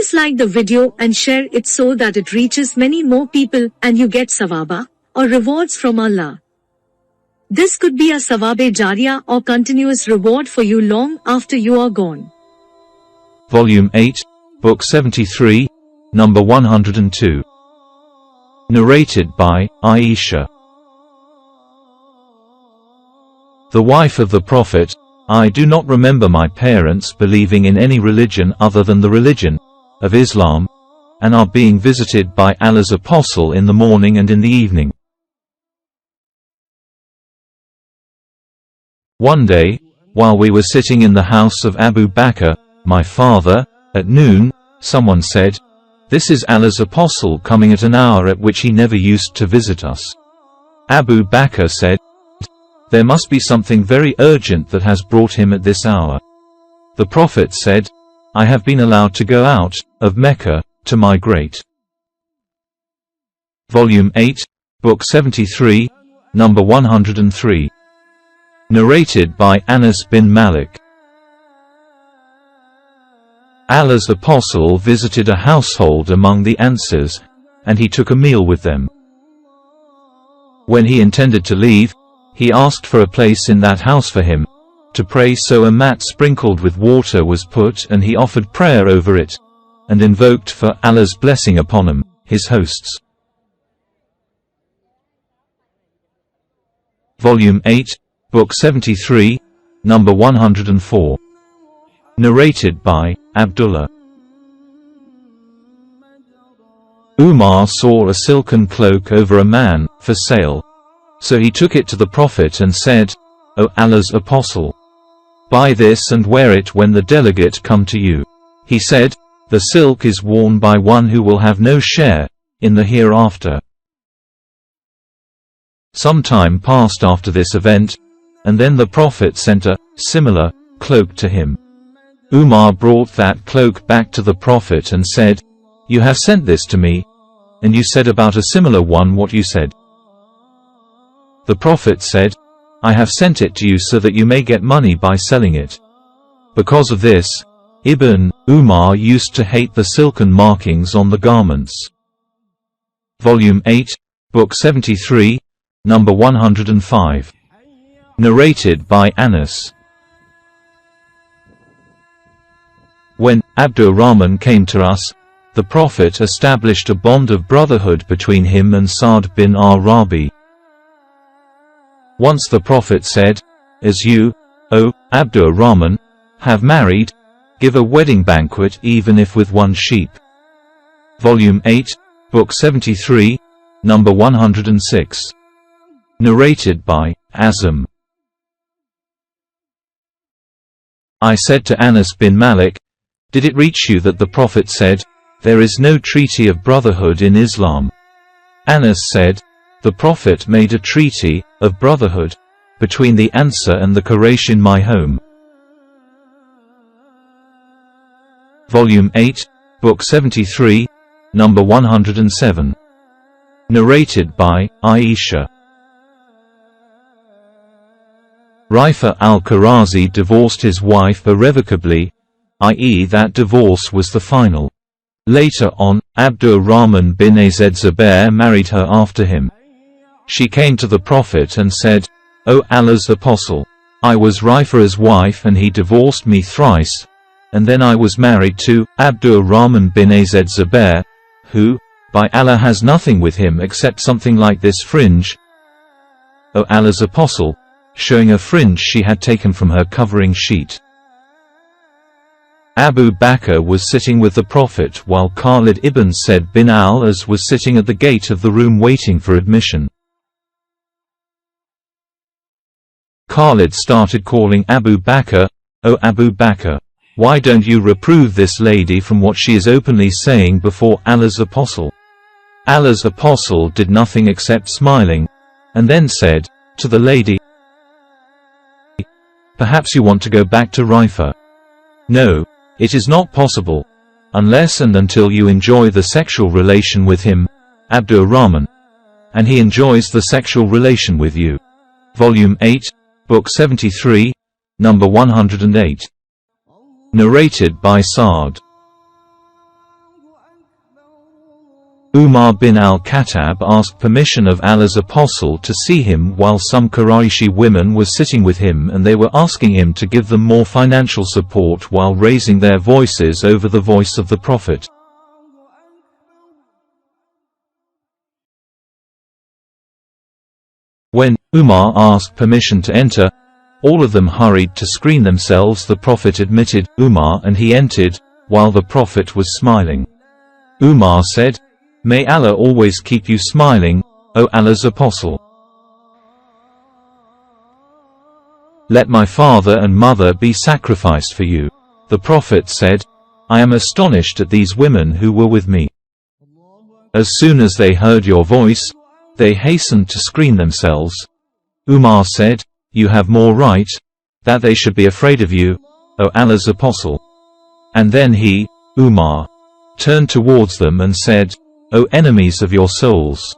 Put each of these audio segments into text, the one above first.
Please like the video and share it so that it reaches many more people and you get sawaba, or rewards from Allah. This could be a sawabe jariyah or continuous reward for you long after you are gone. Volume 8, Book 73, number 102. Narrated by Aisha. The wife of the Prophet, I do not remember my parents believing in any religion other than the religion of Islam, and are being visited by Allah's Apostle in the morning and in the evening. One day, while we were sitting in the house of Abu Bakr, my father, at noon, someone said, "This is Allah's Apostle coming at an hour at which he never used to visit us." Abu Bakr said, "There must be something very urgent that has brought him at this hour." The Prophet said, "I have been allowed to go out of Mecca to migrate." Volume 8, Book 73, number 103. Narrated by Anas bin Malik. Allah's Apostle visited a household among the Ansars, and he took a meal with them. When he intended to leave, he asked for a place in that house for him to pray, so a mat sprinkled with water was put and he offered prayer over it, and invoked for Allah's blessing upon him, his hosts. Volume 8, Book 73, number 104. Narrated by Abdullah. Umar saw a silken cloak over a man, for sale. So he took it to the Prophet and said, "O Allah's Apostle, buy this and wear it when the delegate come to you." He said, "The silk is worn by one who will have no share in the hereafter." Some time passed after this event, and then the Prophet sent a similar cloak to him. Umar brought that cloak back to the Prophet and said, "You have sent this to me, and you said about a similar one what you said." The Prophet said, "I have sent it to you so that you may get money by selling it." Because of this, Ibn Umar used to hate the silken markings on the garments. Volume 8, Book 73, number 105. Narrated by Anas. When Abdurrahman came to us, the Prophet established a bond of brotherhood between him and Sa'd bin Arabi. Once the Prophet said, "As you, O Abdurrahman, have married, give a wedding banquet even if with one sheep." Volume 8, Book 73, number 106. Narrated by Azam. I said to Anas bin Malik, "Did it reach you that the Prophet said, 'There is no treaty of brotherhood in Islam'?" Anas said, "The Prophet made a treaty of brotherhood between the Ansar and the Quraysh in my home." Volume 8, Book 73, number 107. Narrated by Aisha. Rifa al-Qarazi divorced his wife irrevocably, i.e. that divorce was the final. Later on, Abdurrahman bin Azed Zubair married her after him. She came to the Prophet and said, "O Allah's Apostle, I was Rifa's wife and he divorced me thrice, and then I was married to Abdurrahman bin Azed Zubair, who, by Allah, has nothing with him except something like this fringe." O Allah's Apostle, showing a fringe she had taken from her covering sheet. Abu Bakr was sitting with the Prophet while Khalid ibn Said bin al-As was sitting at the gate of the room waiting for admission. Khalid started calling Abu Bakr, "O Abu Bakr, why don't you reprove this lady from what she is openly saying before Allah's Apostle?" Allah's Apostle did nothing except smiling, and then said to the lady, "Perhaps you want to go back to Rifa. No, it is not possible, unless and until you enjoy the sexual relation with him, Abdurrahman, and he enjoys the sexual relation with you." Volume 8, Book 73, number 108. Narrated by Sa'd. Umar bin al-Khattab asked permission of Allah's apostle to see him while some Qurayshi women were sitting with him, and they were asking him to give them more financial support while raising their voices over the voice of the Prophet. When Umar asked permission to enter, all of them hurried to screen themselves. The Prophet admitted Umar and he entered, while the Prophet was smiling. Umar said, "May Allah always keep you smiling, O Allah's apostle. Let my father and mother be sacrificed for you." The Prophet said, "I am astonished at these women who were with me. As soon as they heard your voice, they hastened to screen themselves." Umar said, "You have more right, that they should be afraid of you, O Allah's apostle." And then he, Umar, turned towards them and said, "O enemies of your souls!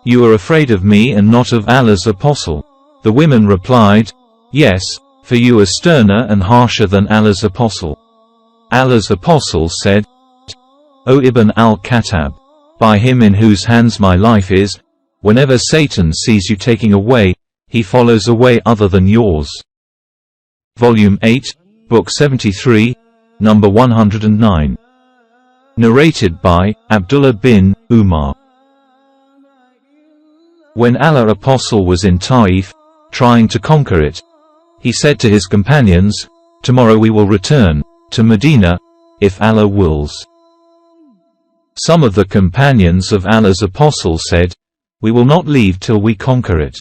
You are afraid of me and not of Allah's apostle." The women replied, "Yes, for you are sterner and harsher than Allah's apostle." Allah's apostle said, "O Ibn al-Khattab, by him in whose hands my life is, whenever Satan sees you taking away, he follows a way other than yours." Volume 8, Book 73, number 109. Narrated by Abdullah bin Umar. When Allah's apostle was in Taif, trying to conquer it, he said to his companions, "Tomorrow we will return to Medina, if Allah wills." Some of the companions of Allah's apostle said, "We will not leave till we conquer it."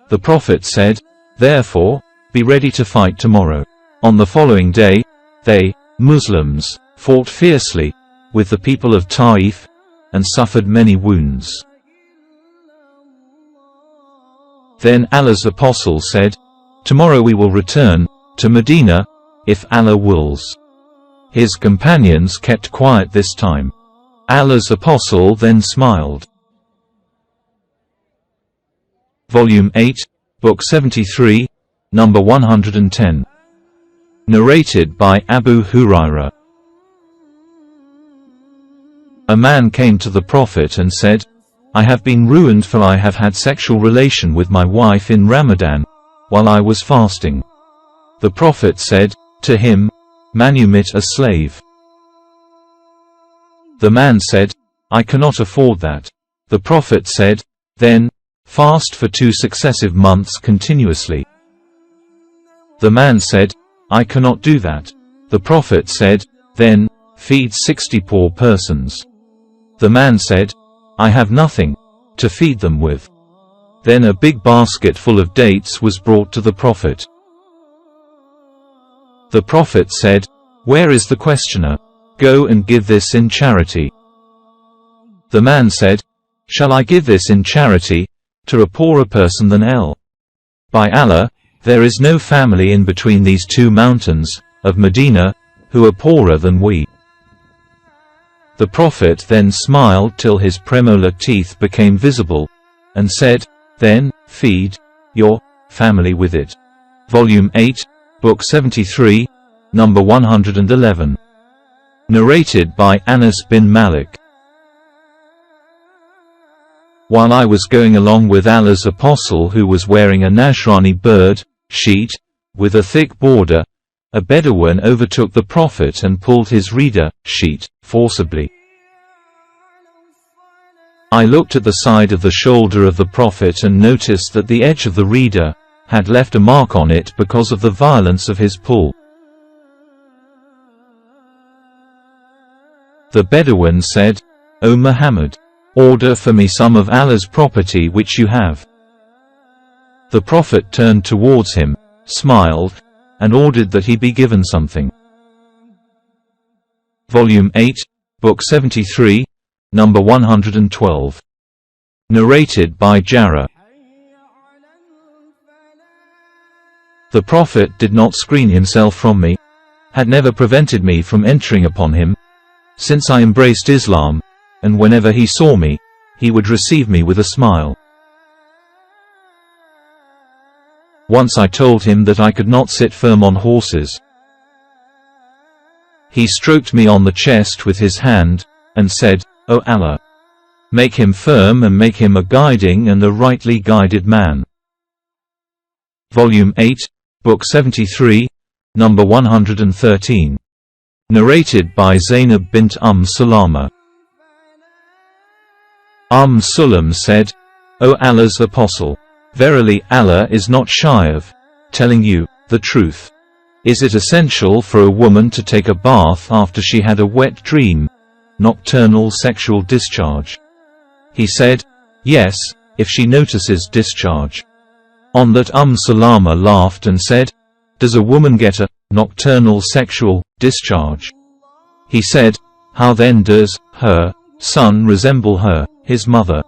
The Prophet said, "Therefore, be ready to fight tomorrow." On the following day, they, Muslims, fought fiercely with the people of Taif, and suffered many wounds. Then Allah's apostle said, "Tomorrow we will return to Medina, if Allah wills." His companions kept quiet this time. Allah's apostle then smiled. Volume 8, Book 73, number 110. Narrated by Abu Hurairah. A man came to the Prophet and said, "I have been ruined, for I have had sexual relation with my wife in Ramadan, while I was fasting." The Prophet said to him, "Manumit a slave." The man said, "I cannot afford that." The Prophet said, "Then, fast for 2 successive months continuously." The man said, "I cannot do that." The Prophet said, "Then, feed 60 poor persons." The man said, "I have nothing to feed them with." Then a big basket full of dates was brought to the Prophet. The Prophet said, "Where is the questioner? Go and give this in charity." The man said, "Shall I give this in charity to a poorer person than L? By Allah, there is no family in between these 2 mountains of Medina who are poorer than we." The Prophet then smiled till his premolar teeth became visible, and said, "Then, feed your family with it." Volume 8, Book 73, number 111. Narrated by Anas bin Malik. While I was going along with Allah's apostle, who was wearing a Nasrani bird sheet with a thick border, a Bedouin overtook the Prophet and pulled his reader sheet forcibly. I looked at the side of the shoulder of the Prophet and noticed that the edge of the reader had left a mark on it because of the violence of his pull. The Bedouin said, "O Muhammad, order for me some of Allah's property which you have." The Prophet turned towards him, smiled, and ordered that he be given something. Volume 8, Book 73, number 112. Narrated by Jarrah. The Prophet did not screen himself from me, had never prevented me from entering upon him, since I embraced Islam, and whenever he saw me, he would receive me with a smile. Once I told him that I could not sit firm on horses. He stroked me on the chest with his hand, and said, "O Allah, Make him firm and make him a guiding and a rightly guided man. Volume 8, Book 73, number 113. Narrated by Zainab bint Salama. Sulam said, O Allah's Apostle, verily Allah is not shy of telling you the truth. Is it essential for a woman to take a bath after she had a wet dream, nocturnal sexual discharge? He said, yes, if she notices discharge. On that Salama laughed and said, does a woman get a nocturnal sexual discharge? He said, how then does her son resemble her, his mother?